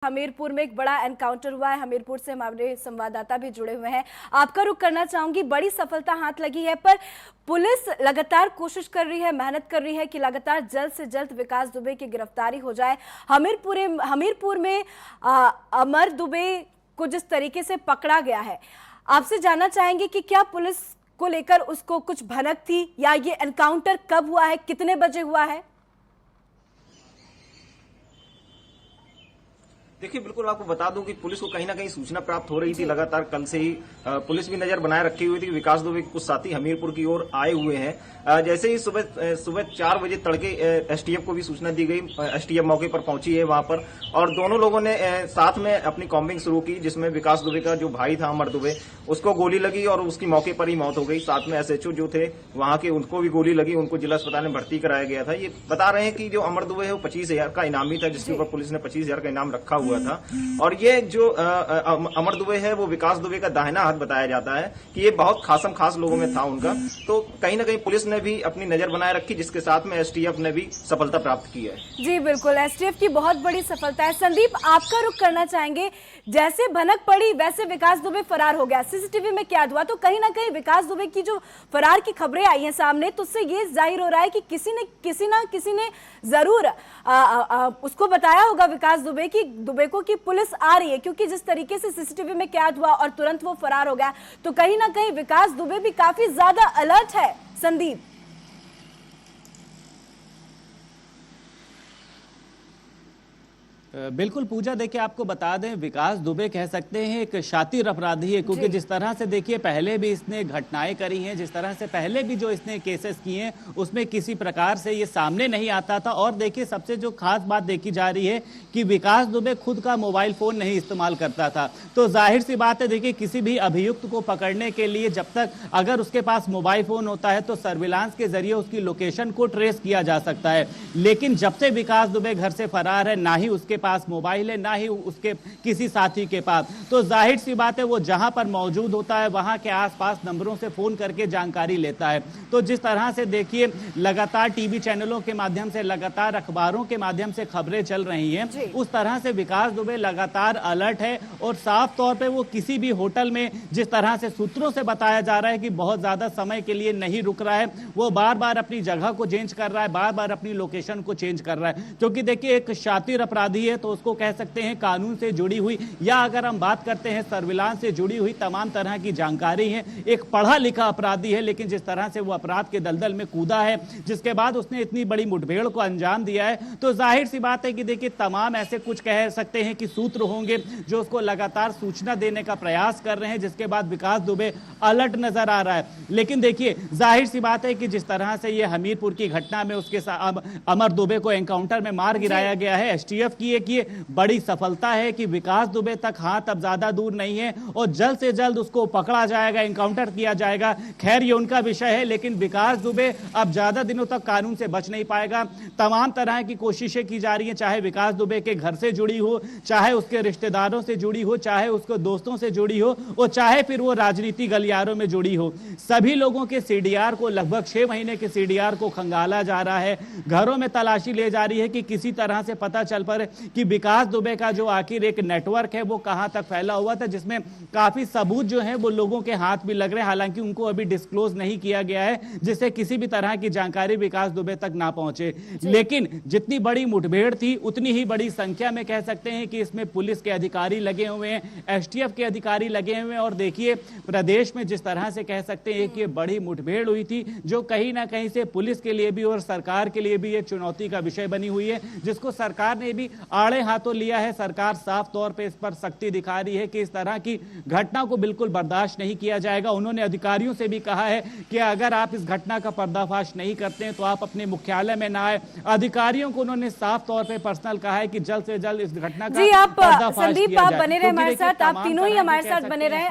हमीरपुर में एक बड़ा एनकाउंटर हुआ है। हमीरपुर से हमारे संवाददाता भी जुड़े हुए हैं। आपका रुख करना चाहूंगी, बड़ी सफलता हाथ लगी है, पर पुलिस लगातार कोशिश कर रही है, मेहनत कर रही है कि लगातार जल्द से जल्द विकास दुबे की गिरफ्तारी हो जाए। हमीरपुर में अमर दुबे को जिस तरीके से पकड़ा गया है, आपसे जानना चाहेंगे कि क्या पुलिस को लेकर उसको कुछ भनक थी, या ये एनकाउंटर कब हुआ है, कितने बजे हुआ है? देखिए, बिल्कुल आपको बता दूं कि पुलिस को कहीं ना कहीं सूचना प्राप्त हो रही थी लगातार। कल से ही पुलिस भी नजर बनाए रखी हुई थी कि विकास दुबे के कुछ साथी हमीरपुर की ओर आए हुए हैं। जैसे ही सुबह 4 बजे तड़के एसटीएफ को भी सूचना दी गई। एसटीएफ मौके पर पहुंची है वहां पर, और दोनों लोगों ने साथ में अपनी कॉम्बिंग शुरू की, जिसमें विकास दुबे का जो भाई था अमर दुबे, उसको गोली लगी और उसकी मौके पर ही मौत हो गई। साथ में एसएचओ जो थे वहां के, उनको भी गोली लगी, उनको जिला अस्पताल में भर्ती कराया गया था। ये बता रहे हैं कि जो अमर दुबे है वो 25,000 का इनामी था, जिसके ऊपर पुलिस ने 25,000 का इनाम रखा हुआ था। और ये जो अमर दुबे है वो विकास दुबे का दाहिना हाथ बताया जाता है कि ये बहुत खास लोगों में था उनका। तो कहीं ना कहीं पुलिस ने भी अपनी नजर बनाए रखी, जिसके साथ में एसटीएफ ने भी सफलता प्राप्त की है। जी बिल्कुल, एसटीएफ की बहुत बड़ी सफलता है। संदीप, आपका रुख करना चाहेंगे, जैसे भनक पड़ी वैसे विकास दुबे फरार हो गया, सीसीटीवी में कैद हुआ, तो कहीं ना कहीं विकास दुबे की जो फरार की खबरें आई हैं सामने, तो उससे ये जाहिर हो रहा है कि किसी ने जरूर उसको बताया होगा विकास दुबे को कि पुलिस आ रही है, क्योंकि जिस तरीके से सीसीटीवी में कैद हुआ और तुरंत वो फरार हो गया, तो कहीं ना कहीं विकास दुबे भी काफी ज्यादा अलर्ट है। संदीप, बिल्कुल पूजा, देखिए आपको बता दें, विकास दुबे कह सकते हैं एक शातिर अपराधी है, क्योंकि जिस तरह से देखिए पहले भी इसने घटनाएं करी हैं, जिस तरह से पहले भी जो इसने केसेस किए हैं उसमें किसी प्रकार से ये सामने नहीं आता था। और देखिए सबसे जो खास बात देखी जा रही है कि विकास दुबे खुद का मोबाइल फोन नहीं इस्तेमाल करता था। तो जाहिर सी बात है, देखिए किसी भी अभियुक्त को पकड़ने के लिए जब तक अगर उसके पास मोबाइल फोन होता है तो सर्विलांस के जरिए उसकी लोकेशन को ट्रेस किया जा सकता है। लेकिन जब से विकास दुबे घर से फरार है, ना ही उसके पास मोबाइल है, ना ही उसके किसी साथी के पास, तो जाहिर सी बात है वो जहां पर मौजूद होता है वहां के आसपास नंबरों से फोन करके जानकारी लेता है। तो जिस तरह से देखिए लगातार टीवी चैनलों के माध्यम से, लगातार अखबारों के माध्यम से खबरें चल रही हैं, उस तरह से विकास दुबे लगातार अलर्ट है। और साफ तौर पे वो किसी भी होटल में, जिस तरह से सूत्रों से बताया जा रहा है कि बहुत ज्यादा समय के लिए नहीं रुक रहा है, वो बार बार अपनी जगह को चेंज कर रहा है, बार बार अपनी लोकेशन को चेंज कर रहा है। क्योंकि देखिए एक शातिर अपराधी है, तो उसको कह सकते हैं कानून से जुड़ी हुई, या अगर हम बात करते हैं सर्विलांस से जुड़ी हुई तमाम तरह की जानकारी है। एक पढ़ा लिखा अपराधी है, लेकिन जिस तरह से वो अपराध के दलदल में कूदा है, जिसके बाद उसने इतनी बड़ी मुठभेड़ को अंजाम दिया है, तो जाहिर सी बात है कि देखिए तमाम ऐसे कुछ कह सकते हैं कि सूत्र होंगे जो उसको लगातार सूचना देने का प्रयास कर रहे हैं, जिसके बाद विकास दुबे अलर्ट नजर आ रहा है। लेकिन देखिए जाहिर सी बात है कि जिस तरह से ये हमीरपुर की घटना में उसके साथ अमर दुबे को एनकाउंटर में मार गिराया गया है, एसटीएफ की एक ये बड़ी सफलता है कि विकास दुबे तक हाथ अब ज्यादा दूर नहीं है और जल्द से जल्द उसको पकड़ा जाएगा, एनकाउंटर किया जाएगा। खैर ये उनका विषय है, लेकिन विकास दुबे अब ज्यादा दिनों तक कानून से बच नहीं पाएगा। तमाम तरह की कोशिशें की जा रही हैं, चाहे विकास दुबे के घर से जुड़ी हो, चाहे उसके रिश्तेदारों से जुड़ी हो, चाहे उसके दोस्तों से जुड़ी हो, और चाहे फिर वो राजनीति गलियारों में जुड़ी हो। सभी लोगों के सीडीआर को, लगभग 6 महीने के सीडीआर को खंगाला जा रहा है। घरों में तलाशी ले जा रही है कि किसी तरह से पता चल पाए कि विकास दुबे का जो आखिर एक नेटवर्क है वो कहां तक फैला हुआ था, जिसमें काफी सबूत जो है वो लोगों के हाथ भी लग रहे हैं। हालांकि उनको अभी डिस्क्लोज नहीं किया गया है, जिससे किसी भी तरह की जानकारी विकास दुबे तक ना पहुंचे। लेकिन जितनी बड़ी मुठभेड़ थी उतनी ही बड़ी संख्या में कह सकते हैं कि इसमें पुलिस के अधिकारी लगे हुए हैं, एसटीएफ के अधिकारी लगे हुए हैं। और देखिए प्रदेश में जिस तरह से कह सकते हैं कि बड़ी मुठभेड़ हुई थी, जो कहीं ना कहीं से पुलिस के लिए भी और सरकार के लिए भी एक चुनौती का विषय बनी हुई है, जिसको सरकार ने भी आड़े हाथों लिया है। सरकार साफ तौर पे इस पर सख्ती दिखा रही है कि इस तरह की घटना को बिल्कुल बर्दाश्त नहीं किया जाएगा। उन्होंने अधिकारियों से भी कहा है कि अगर आप इस घटना का पर्दाफाश नहीं करते हैं तो आप अपने मुख्यालय में ना आए। अधिकारियों को उन्होंने साफ तौर पे पर्सनल कहा है कि जल्द से जल्द इस घटना का जी, आप पर्दाफाश संदीप किया आप जाए। बने रहे हमारे साथ, आप तीनों ही हमारे साथ बने रहे।